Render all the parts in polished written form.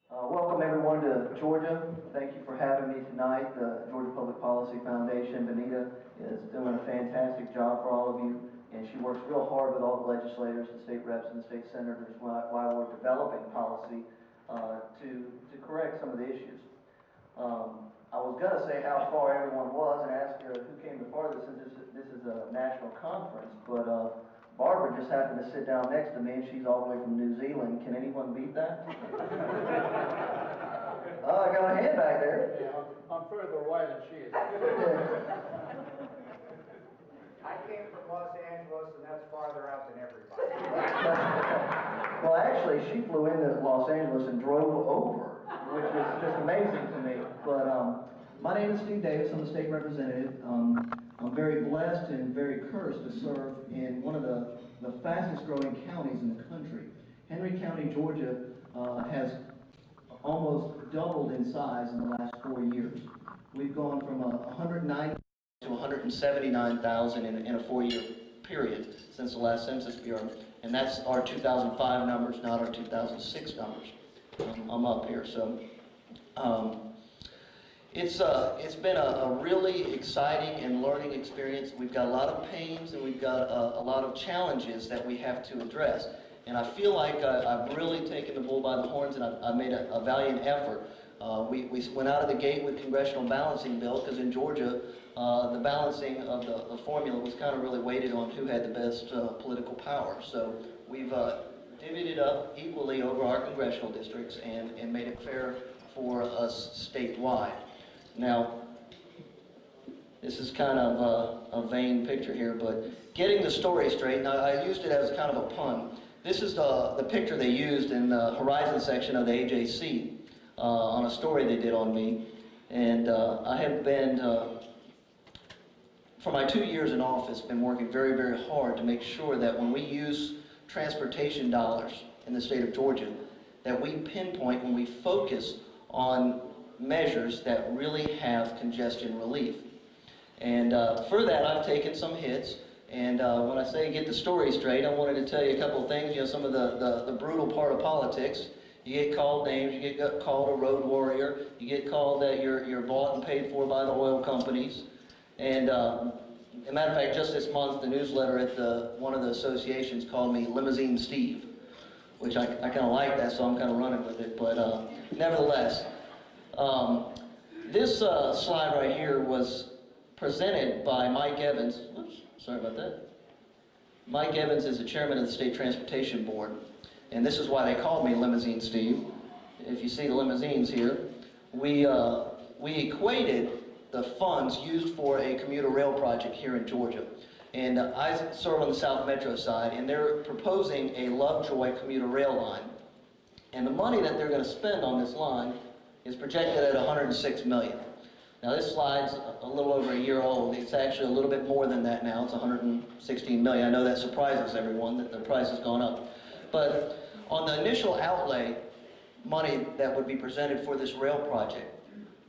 Welcome everyone to Georgia. Thank you for having me tonight. The Georgia Public Policy Foundation, Benita, is doing a fantastic job for all of you, and she works real hard with all the legislators, the state reps, and the state senators while we're developing policy to correct some of the issues. I was going to say how far everyone was and ask who came the farthest, since this is a national conference, but Barbara just happened to sit down next to me, and she's all the way from New Zealand. Can anyone beat that? Oh, I got a hand back there. Yeah, I'm further away than she is. I came from Los Angeles, and that's farther out than everybody. Well, actually, she flew into Los Angeles and drove over, which is just amazing to me. But my name is Steve Davis. I'm a state representative. I'm very blessed and very cursed to serve in one of the fastest growing counties in the country. Henry County, Georgia has almost doubled in size in the last 4 years. We've gone from 109 to 179,000 in a 4-year period since the last Census Bureau. And that's our 2005 numbers, not our 2006 numbers. I'm up here, so. It's been a really exciting and learning experience. We've got a lot of pains and we've got a lot of challenges that we have to address. And I feel like I've really taken the bull by the horns, and I've made a valiant effort. We went out of the gate with congressional balancing bill, because in Georgia, the balancing of the formula was kind of really weighted on who had the best political power. So we've divvied it up equally over our congressional districts and made it fair for us statewide. Now, this is kind of a vain picture here, but getting the story straight, now I used it as kind of a pun. This is the picture they used in the Horizon section of the AJC on a story they did on me. And I have been, for my 2 years in office, been working very, very hard to make sure that when we use transportation dollars in the state of Georgia, that we pinpoint and we focus on measures that really have congestion relief. And for that, I've taken some hits. And when I say get the story straight, I wanted to tell you a couple of things. You know, some of the brutal part of politics. You get called names, you get called a road warrior, you get called that you're bought and paid for by the oil companies. And as a matter of fact, just this month, the newsletter at one of the associations called me Limousine Steve, which I kind of like that, so I'm kind of running with it. But nevertheless, this slide right here was presented by Mike Evans. Oops, sorry about that. Mike Evans is the chairman of the State Transportation Board, and this is why they called me Limousine Steve. If you see the limousines here, we equated the funds used for a commuter rail project here in Georgia. And I serve on the South Metro side, and they're proposing a Lovejoy commuter rail line. And the money that they're going to spend on this line is projected at $106 million. Now this slide's a little over a year old. It's actually a little bit more than that now. It's $116 million. I know that surprises everyone that the price has gone up. But on the initial outlay money that would be presented for this rail project,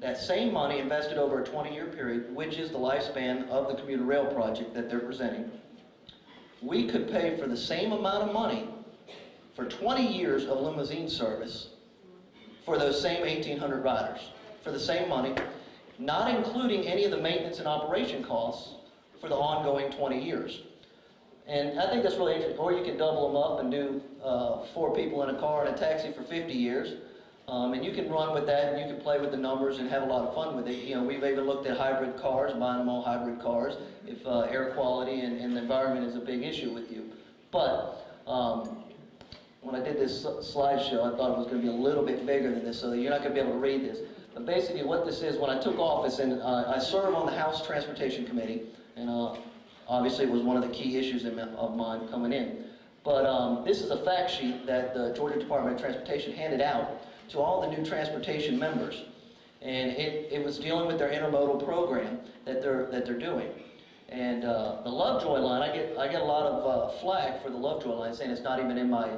that same money invested over a 20-year period, which is the lifespan of the commuter rail project that they're presenting, we could pay for the same amount of money for 20 years of limousine service for those same 1,800 riders, for the same money, not including any of the maintenance and operation costs for the ongoing 20 years. And I think that's really interesting. Or you can double them up and do 4 people in a car and a taxi for 50 years. And you can run with that, and you can play with the numbers and have a lot of fun with it. You know, we've even looked at hybrid cars, buying them all hybrid cars, if air quality and the environment is a big issue with you. But when I did this slideshow, I thought it was going to be a little bit bigger than this, so that you're not going to be able to read this. But basically what this is, when I took office, and I serve on the House Transportation Committee, and obviously it was one of the key issues of mine coming in. But this is a fact sheet that the Georgia Department of Transportation handed out to all the new transportation members. And it was dealing with their intermodal program that they're doing. And the Lovejoy line, I get a lot of flack for the Lovejoy line, saying it's not even in my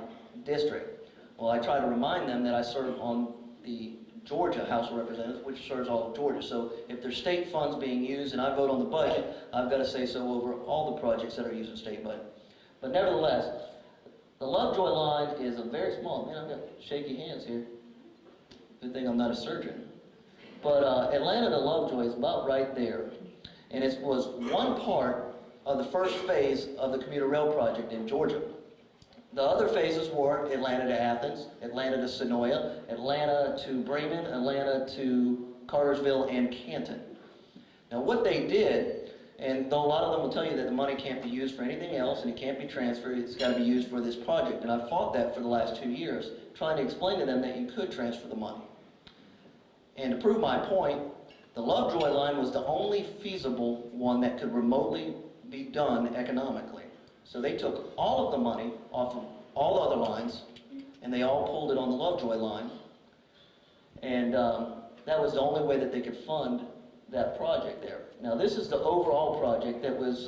district. Well, I try to remind them that I serve on the Georgia House of Representatives, which serves all of Georgia. So if there's state funds being used and I vote on the budget, I've got to say so over all the projects that are using state budget. But nevertheless, the Lovejoy line is a very small, man, I've got shaky hands here. Good thing I'm not a surgeon. But Atlanta to Lovejoy is about right there. And it was one part of the first phase of the commuter rail project in Georgia. The other phases were Atlanta to Athens, Atlanta to Sonoya, Atlanta to Bremen, Atlanta to Cartersville and Canton. Now what they did, and though a lot of them will tell you that the money can't be used for anything else and it can't be transferred, it's got to be used for this project. And I fought that for the last 2 years, trying to explain to them that you could transfer the money. And to prove my point, the Lovejoy line was the only feasible one that could remotely be done economically. So they took all of the money off of all the other lines, and they all pulled it on the Lovejoy line. And that was the only way that they could fund that project there. Now this is the overall project that was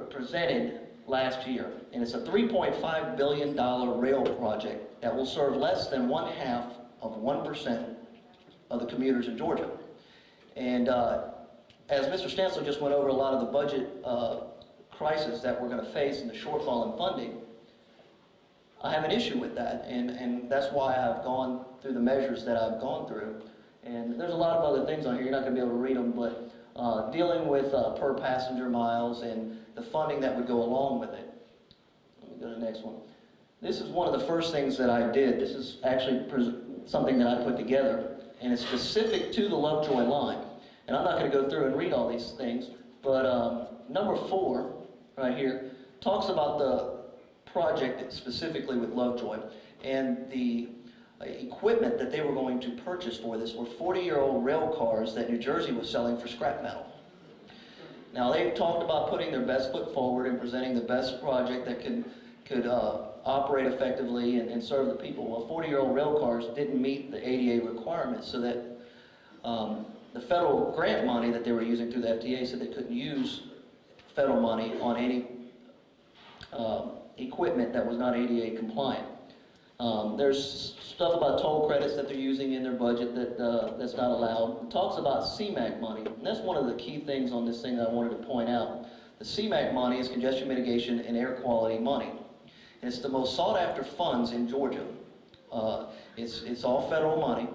presented last year. And it's a $3.5 billion rail project that will serve less than 1/2 of 1% of the commuters in Georgia. And as Mr. Stansel just went over a lot of the budget crisis that we're going to face and the shortfall in funding, I have an issue with that, and that's why I've gone through the measures that I've gone through. And there's a lot of other things on here, you're not going to be able to read them, but dealing with per passenger miles and the funding that would go along with it. Let me go to the next one. This is one of the first things that I did. This is actually something that I put together, and it's specific to the Lovejoy line. And I'm not going to go through and read all these things, but number 4, right here, talks about the project specifically with Lovejoy, and the equipment that they were going to purchase for this were 40-year-old rail cars that New Jersey was selling for scrap metal. Now they've talked about putting their best foot forward and presenting the best project that could operate effectively and serve the people. Well, 40-year-old rail cars didn't meet the ADA requirements, so that the federal grant money that they were using through the FDA said they couldn't use federal money on any equipment that was not ADA compliant. There's stuff about toll credits that they're using in their budget that's not allowed. It talks about CMAQ money, and that's one of the key things on this thing that I wanted to point out. The CMAQ money is congestion mitigation and air quality money. And it's the most sought after funds in Georgia. It's all federal money.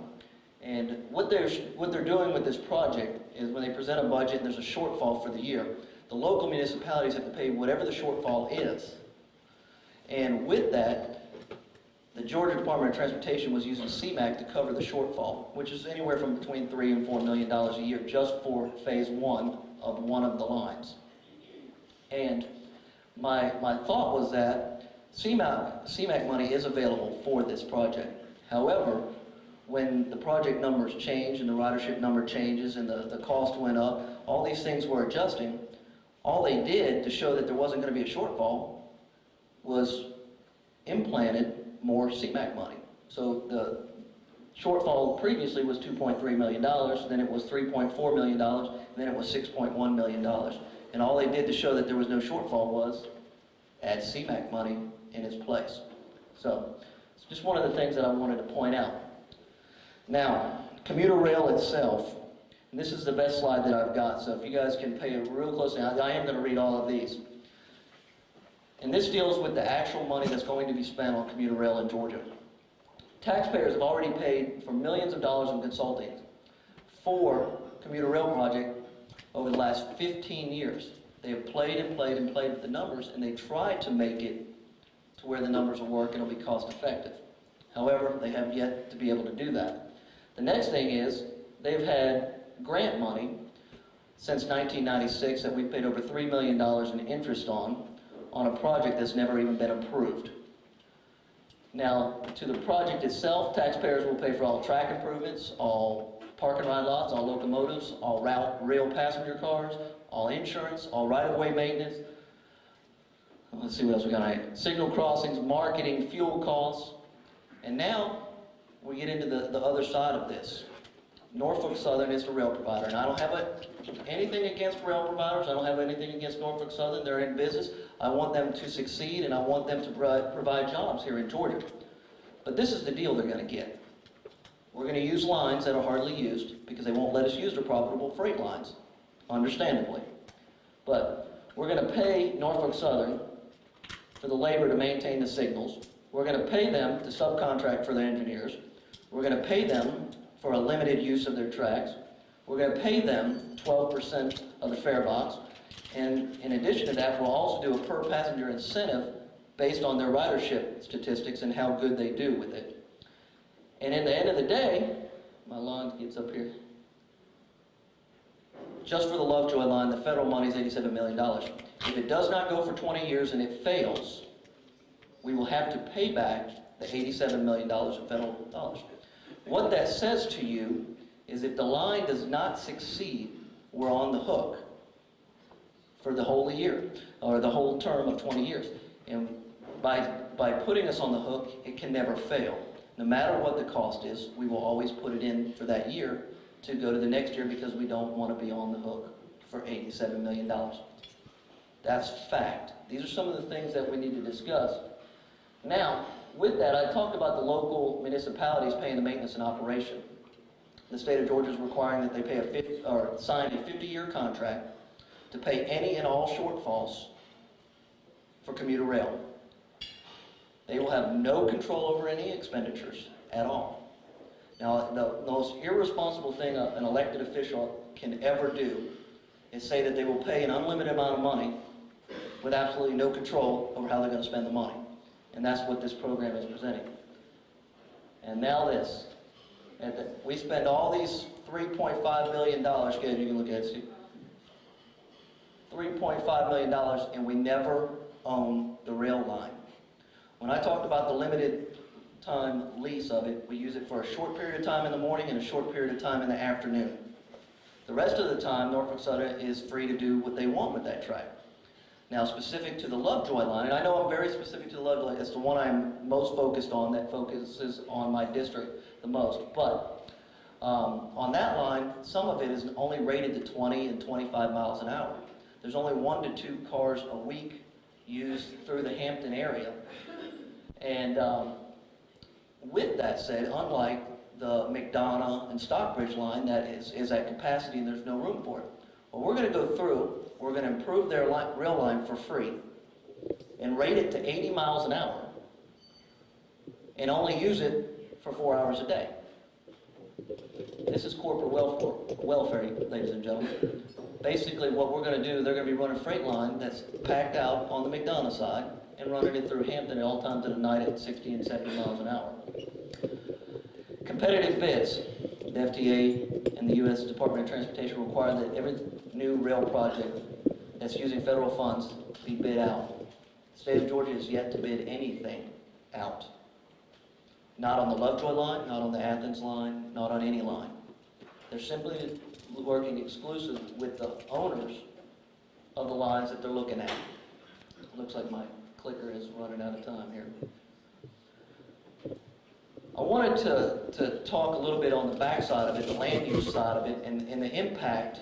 And what they're doing with this project is when they present a budget and there's a shortfall for the year, the local municipalities have to pay whatever the shortfall is. And with that, the Georgia Department of Transportation was using CMAQ to cover the shortfall, which is anywhere from between $3 and $4 million a year just for phase 1 of one of the lines. And my thought was that CMAQ money is available for this project. However, when the project numbers change and the ridership number changes and the cost went up, all these things were adjusting. All they did to show that there wasn't going to be a shortfall was implanted more CMAQ money. So the shortfall previously was $2.3 million, then it was $3.4 million, and then it was $6.1 million. And all they did to show that there was no shortfall was add CMAQ money in its place. So it's just one of the things that I wanted to point out. Now, commuter rail itself, and this is the best slide that I've got, so if you guys can pay real close attention, I am going to read all of these. And this deals with the actual money that's going to be spent on commuter rail in Georgia. Taxpayers have already paid for millions of dollars in consulting for commuter rail project over the last 15 years. They have played and played and played with the numbers, and they tried to make it to where the numbers will work and it'll be cost effective. However, they have yet to be able to do that. The next thing is they've had grant money since 1996 that we've paid over $3 million in interest on a project that's never even been approved. Now, to the project itself, taxpayers will pay for all track improvements, all park and ride lots, all locomotives, all rail passenger cars, all insurance, all right-of-way maintenance. Let's see what else we got here. Signal crossings, marketing, fuel costs. And now we get into the other side of this. Norfolk Southern is the rail provider, and I don't have anything against rail providers. I don't have anything against Norfolk Southern. They're in business. I want them to succeed, and I want them to provide jobs here in Georgia. But this is the deal they're going to get. We're going to use lines that are hardly used because they won't let us use their profitable freight lines, understandably. But we're going to pay Norfolk Southern for the labor to maintain the signals. We're going to pay them to subcontract for their engineers. We're going to pay them for a limited use of their tracks. We're going to pay them 12% of the fare box. And in addition to that, we'll also do a per passenger incentive based on their ridership statistics and how good they do with it. And in the end of the day, my line gets up here. Just for the Lovejoy line, the federal money is $87 million. If it does not go for 20 years and it fails, we will have to pay back the $87 million in federal dollars. What that says to you is if the line does not succeed, we're on the hook for the whole year, or the whole term of 20 years. And by putting us on the hook, it can never fail. No matter what the cost is, we will always put it in for that year to go to the next year because we don't want to be on the hook for $87 million. That's fact. These are some of the things that we need to discuss. Now, with that, I talked about the local municipalities paying the maintenance and operation. The state of Georgia is requiring that they pay sign a 50-year contract to pay any and all shortfalls for commuter rail. They will have no control over any expenditures at all. Now, the most irresponsible thing an elected official can ever do is say that they will pay an unlimited amount of money with absolutely no control over how they're going to spend the money. And that's what this program is presenting. And now this. We spend all these $3.5 million, good, you can look at it, see. $3.5 million, and we never own the rail line. When I talked about the limited time lease of it, we use it for a short period of time in the morning and a short period of time in the afternoon. The rest of the time, Norfolk Southern is free to do what they want with that track. Now, specific to the Lovejoy line, and I know I'm very specific to the Lovejoy, it's the one I'm most focused on, that focuses on my district the most. But on that line, some of it is only rated to 20 and 25 miles an hour. There's only 1 to 2 cars a week used through the Hampton area. And with that said, unlike the McDonough and Stockbridge line that is at capacity and there's no room for it, well, we're going to go through, we're going to improve their rail line for free and rate it to 80 miles an hour and only use it for 4 hours a day. This is corporate welfare, ladies and gentlemen. Basically, what we're going to do, they're going to be running a freight line that's packed out on the McDonough side and running it through Hampton at all times of the night at 60 and 70 miles an hour. Competitive bids. The FTA and the U.S. Department of Transportation require that every new rail project that's using federal funds be bid out. The state of Georgia has yet to bid anything out. Not on the Lovejoy line, not on the Athens line, not on any line. They're simply working exclusive with the owners of the lines that they're looking at. It looks like my clicker is running out of time here. I wanted to talk a little bit on the back side of it, the land use side of it, and the impact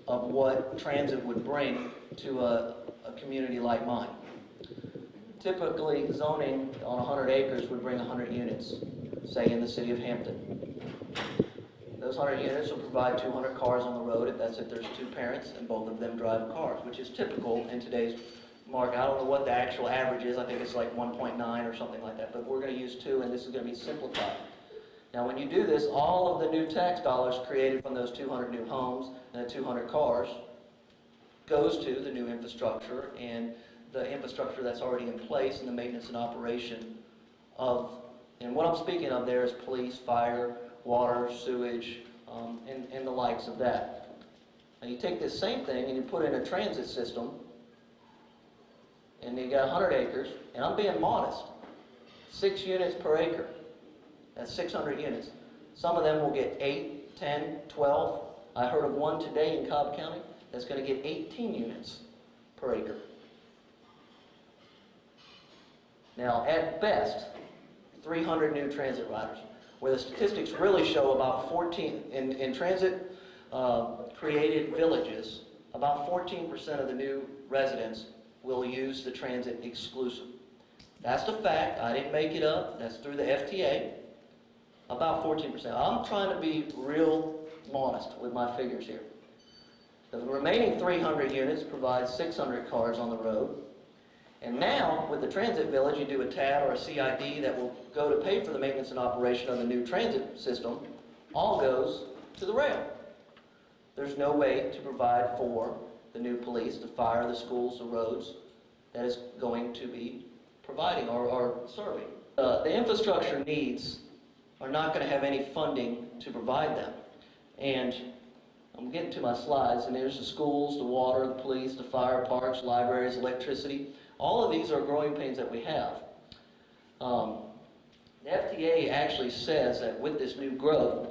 of what transit would bring to a community like mine. Typically, zoning on 100 acres would bring 100 units, say in the city of Hampton. Those 100 units will provide 200 cars on the road if there's 2 parents and both of them drive cars, which is typical in today's market. I don't know what the actual average is. I think it's like 1.9 or something like that, but we're going to use 2, and this is going to be simplified. Now, when you do this, all of the new tax dollars created from those 200 new homes and the 200 cars goes to the new infrastructure and the infrastructure that's already in place and the maintenance and operation of, and what I'm speaking of there is police, fire, water, sewage, and the likes of that. Now you take this same thing and you put in a transit system, and you got 100 acres, and I'm being modest, 6 units per acre. That's 600 units. Some of them will get 8, 10, 12. I heard of one today in Cobb County that's going to get 18 units per acre. Now, at best, 300 new transit riders, where the statistics really show about 14, in transit created villages, about 14% of the new residents will use the transit exclusive. That's the fact. I didn't make it up. That's through the FTA. About 14%. I'm trying to be real modest with my figures here. The remaining 300 units provide 600 cars on the road, And now, with the transit village, you do a TAD or a CID that will go to pay for the maintenance and operation of the new transit system, all goes to the rail. There's no way to provide for the new police, the fire, the schools, the roads, that is going to be providing or serving. The infrastructure needs are not going to have any funding to provide them. And I'm getting to my slides, and there's the schools, the water, the police, the fire, parks, libraries, electricity. All of these are growing pains that we have. The FTA actually says that with this new growth,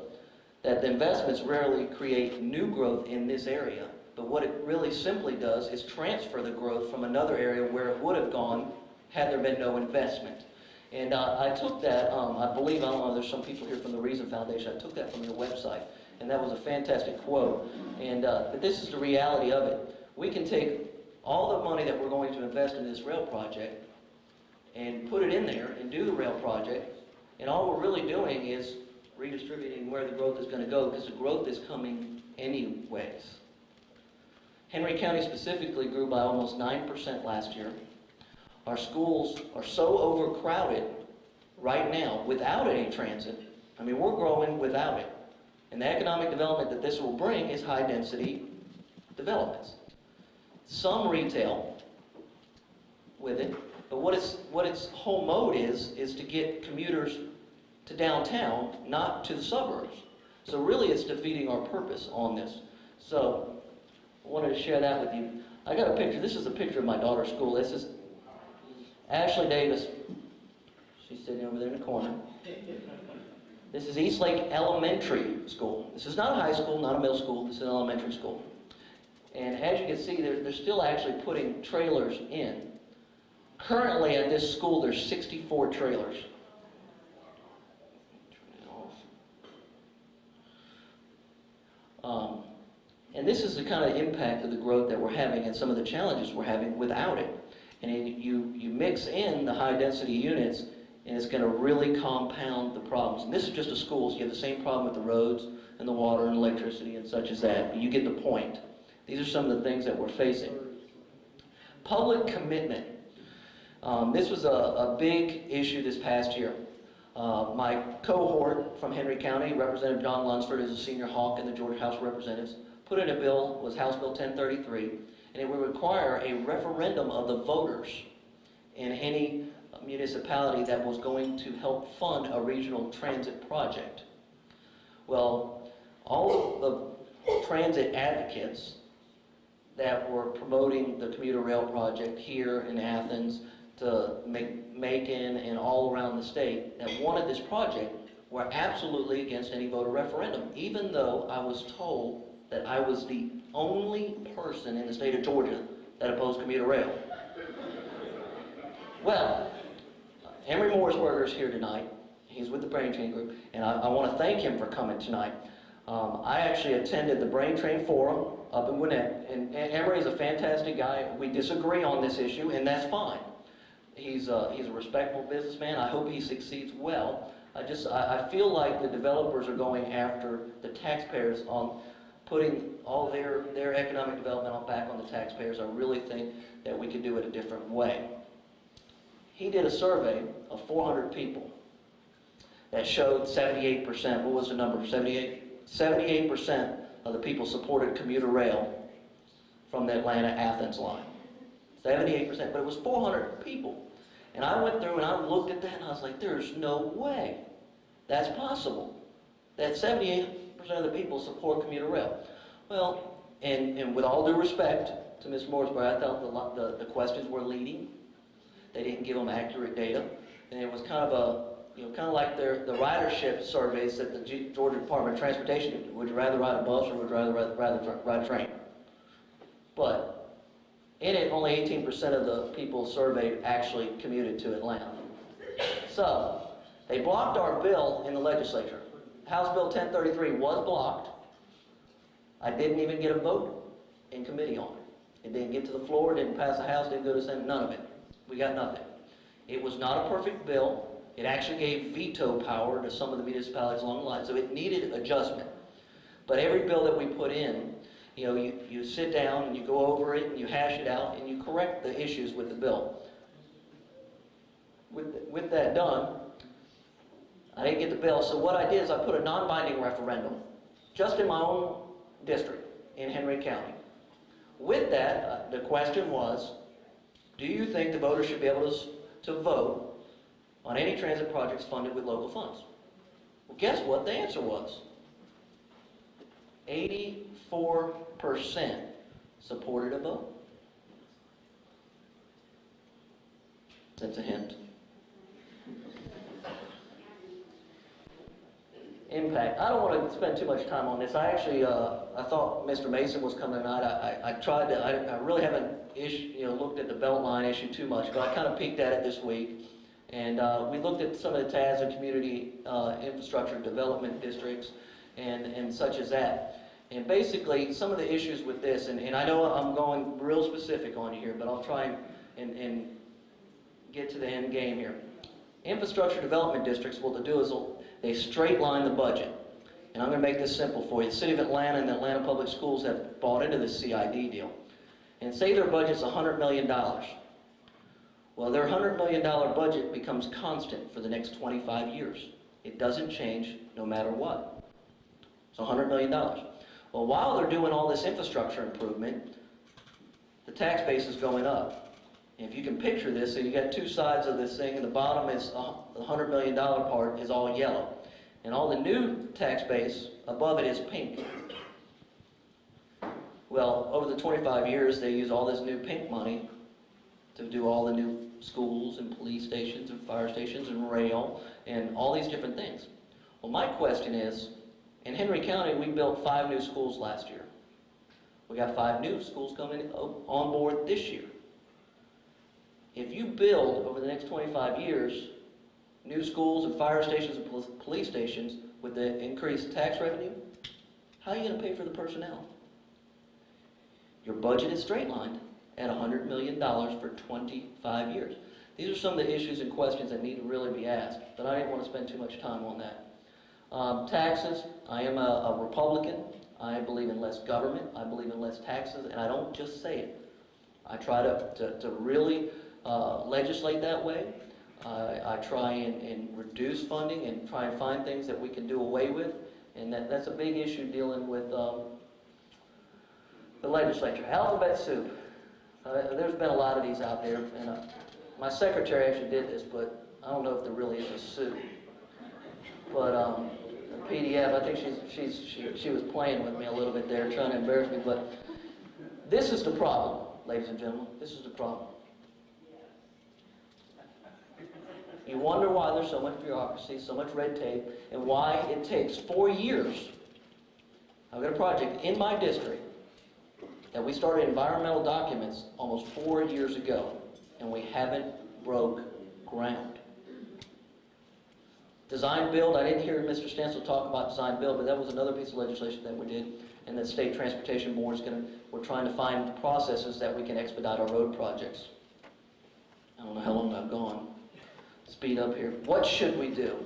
that the investments rarely create new growth in this area, but what it really simply does is transfer the growth from another area where it would have gone had there been no investment. And I took that, I believe, I don't know, there's some people here from the Reason Foundation, I took that from your website, and that was a fantastic quote. And but this is the reality of it. We can take all the money that we're going to invest in this rail project and put it in there and do the rail project, and all we're really doing is redistributing where the growth is going to go, because the growth is coming anyways. Henry County specifically grew by almost 9% last year. Our schools are so overcrowded right now without any transit. I mean, we're growing without it. And the economic development that this will bring is high-density developments. Some retail with it, but what its whole mode is to get commuters to downtown, not to the suburbs. So really it's defeating our purpose on this. So I wanted to share that with you. I got a picture. This is a picture of my daughter's school. This is Ashley Davis. She's sitting over there in the corner. This is Eastlake Elementary School. This is not a high school, not a middle school. This is an elementary school. And as you can see, they're still actually putting trailers in. Currently at this school, there's 64 trailers. And this is the kind of impact of the growth that we're having and some of the challenges we're having without it. And you mix in the high-density units, and it's going to really compound the problems. And this is just the schools. You have the same problem with the roads and the water and electricity and such as that, but you get the point. These are some of the things that we're facing. Public commitment. This was a big issue this past year. My cohort from Henry County, Representative John Lunsford, is a senior hawk in the Georgia House of Representatives, put in a bill, was House Bill 1033, and it would require a referendum of the voters in any municipality that was going to help fund a regional transit project. Well, all of the transit advocates that were promoting the commuter rail project here in Athens, to Macon and all around the state that wanted this project were absolutely against any voter referendum, even though I was told that I was the only person in the state of Georgia that opposed commuter rail. Well, Emory Morrisberger is here tonight. He's with the Brain Train Group, and I want to thank him for coming tonight. I actually attended the Brain Train Forum up in Gwinnett, and Emory is a fantastic guy. We disagree on this issue, and that's fine. He's a respectable businessman. I hope he succeeds well. I feel like the developers are going after the taxpayers on putting all their economic development back on the taxpayers. I really think that we could do it a different way. He did a survey of 400 people that showed 78%. What was the number? 78? 78% of the people supported commuter rail from the Atlanta-Athens line. 78%, but it was 400 people. And I went through and I looked at that and I was like, there's no way that's possible, that 78% of the people support commuter rail. Well, and with all due respect to Ms. Morrisberger, I thought the questions were leading. They didn't give them accurate data. And it was kind of like the ridership surveys that the Georgia Department of Transportation did. Would you rather ride a bus or would you rather ride a train? But in it, only 18% of the people surveyed actually commuted to Atlanta. So, they blocked our bill in the legislature. House Bill 1033 was blocked. I didn't even get a vote in committee on it. It didn't get to the floor, didn't pass the House, didn't go to the Senate, none of it. We got nothing. It was not a perfect bill. It actually gave veto power to some of the municipalities along the line, so it needed adjustment. But every bill that we put in, you sit down and you go over it and you hash it out and you correct the issues with the bill. with that done, I didn't get the bill, so what I did is I put a non-binding referendum just in my own district in Henry County. With that, the question was, do you think the voters should be able to vote on any transit projects funded with local funds? Well, guess what the answer was? 84% supported a vote. That's a hint. Impact. I don't want to spend too much time on this. I actually, I thought Mr. Mason was coming tonight. I really haven't looked at the Beltline issue too much, but I kind of peeked at it this week. And we looked at some of the TADs and community infrastructure development districts and such as that. And basically, some of the issues with this, and I know I'm going real specific on you here, but I'll try and get to the end game here. Infrastructure development districts, what they'll do is they straight line the budget. And I'm going to make this simple for you. The City of Atlanta and the Atlanta Public Schools have bought into this CID deal. And say their budget's $100 million. Well, their $100 million budget becomes constant for the next 25 years. It doesn't change no matter what. It's $100 million. Well, while they're doing all this infrastructure improvement, the tax base is going up. And if you can picture this, so you got two sides of this thing, and the bottom is the $100 million part is all yellow. And all the new tax base above it is pink. Well, over the 25 years, they use all this new pink money to do all the new schools and police stations and fire stations and rail and all these different things. Well, my question is, in Henry County, we built 5 new schools last year. We got 5 new schools coming on board this year. If you build, over the next 25 years, new schools and fire stations and police stations with the increased tax revenue, how are you going to pay for the personnel? Your budget is straight-lined at $100 million for 25 years. These are some of the issues and questions that need to really be asked, but I didn't want to spend too much time on that. Taxes, I am a Republican. I believe in less government. I believe in less taxes, and I don't just say it. I try to really legislate that way. I try and reduce funding and try and find things that we can do away with, and that's a big issue dealing with the legislature. Alphabet soup. There's been a lot of these out there, and my secretary actually did this, but I don't know if there really is a soup. But PDF, I think she was playing with me a little bit there, trying to embarrass me. But this is the problem, ladies and gentlemen. This is the problem. You wonder why there's so much bureaucracy, so much red tape, and why it takes 4 years. I've got a project in my district that we started environmental documents almost 4 years ago, and we haven't broke ground. Design build, I didn't hear Mr. Stansel talk about design build, but that was another piece of legislation that we did, and the State Transportation Board is we're trying to find processes that we can expedite our road projects. I don't know how long I've gone. Speed up here. What should we do?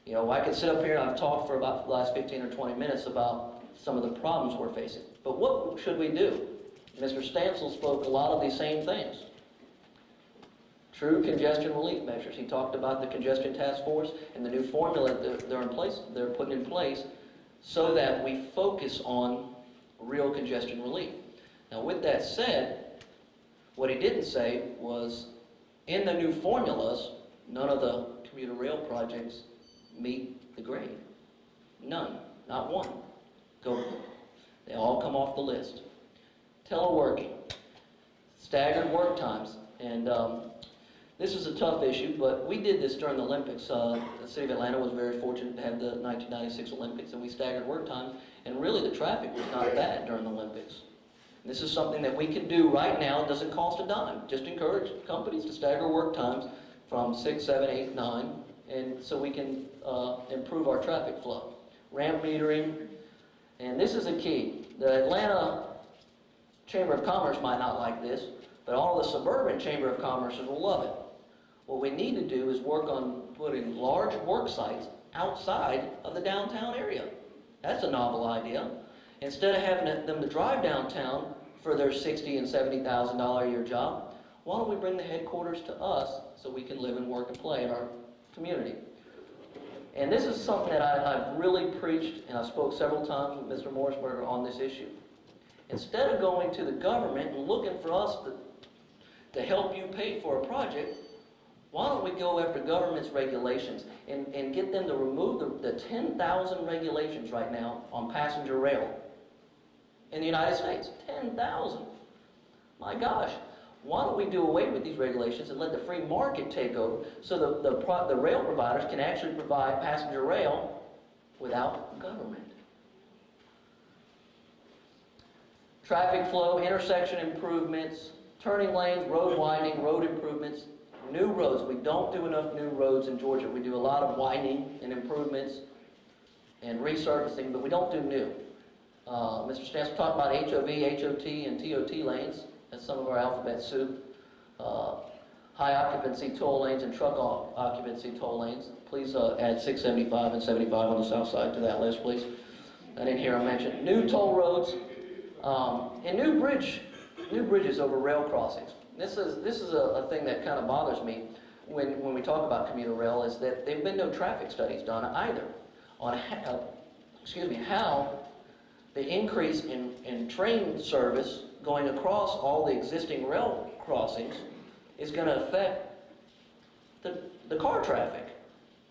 You know, I could sit up here and I've talked for about the last 15 or 20 minutes about some of the problems we're facing. But what should we do? Mr. Stansel spoke a lot of these same things. True congestion relief measures. He talked about the congestion task force and the new formula that they're putting in place so that we focus on real congestion relief. Now, with that said, what he didn't say was in the new formulas, none of the commuter rail projects meet the grade. None. Not one. They all come off the list. Teleworking. Staggered work times. And this is a tough issue, but we did this during the Olympics. The City of Atlanta was very fortunate to have the 1996 Olympics, and we staggered work times. And really, the traffic was not bad during the Olympics. This is something that we can do right now. It doesn't cost a dime. Just encourage companies to stagger work times from 6, 7, 8, 9, and so we can improve our traffic flow. Ramp metering, and this is a key. The Atlanta Chamber of Commerce might not like this, but all the suburban Chamber of Commerces will love it. What we need to do is work on putting large work sites outside of the downtown area. That's a novel idea. Instead of having them to drive downtown for their $60,000 and $70,000 a year job, Why don't we bring the headquarters to us so we can live and work and play in our community? And this is something that I've really preached, and I spoke several times with Mr. Morrisberger on this issue. Instead of going to the government and looking for us to help you pay for a project, why don't we go after government's regulations and get them to remove the 10,000 regulations right now on passenger rail in the United States? 10,000. My gosh. Why don't we do away with these regulations and let the free market take over so the rail providers can actually provide passenger rail without government? Traffic flow, intersection improvements, turning lanes, road widening, road improvements, new roads. We don't do enough new roads in Georgia. We do a lot of widening and improvements and resurfacing, but we don't do new. Mr. Stantz talked about HOV, HOT, and TOT lanes. That's some of our alphabet soup. High occupancy toll lanes and truck occupancy toll lanes. Please add 675 and 75 on the south side to that list, please. I didn't hear I mention. New toll roads and new bridges over rail crossings. This is a thing that kind of bothers me when we talk about commuter rail, is that there have been no traffic studies done either on how the increase in train service going across all the existing rail crossings is going to affect the car traffic.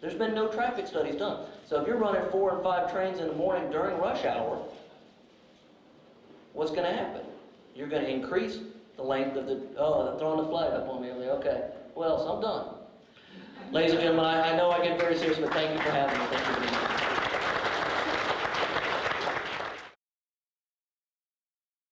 There's been no traffic studies done. So if you're running 4 and 5 trains in the morning during rush hour, what's going to happen? You're going to increase the length of the... Oh, they're throwing the flag up on me. Okay. Well, so I'm done. Ladies and gentlemen, I know I get very serious, but thank you for having me. Thank you for being here.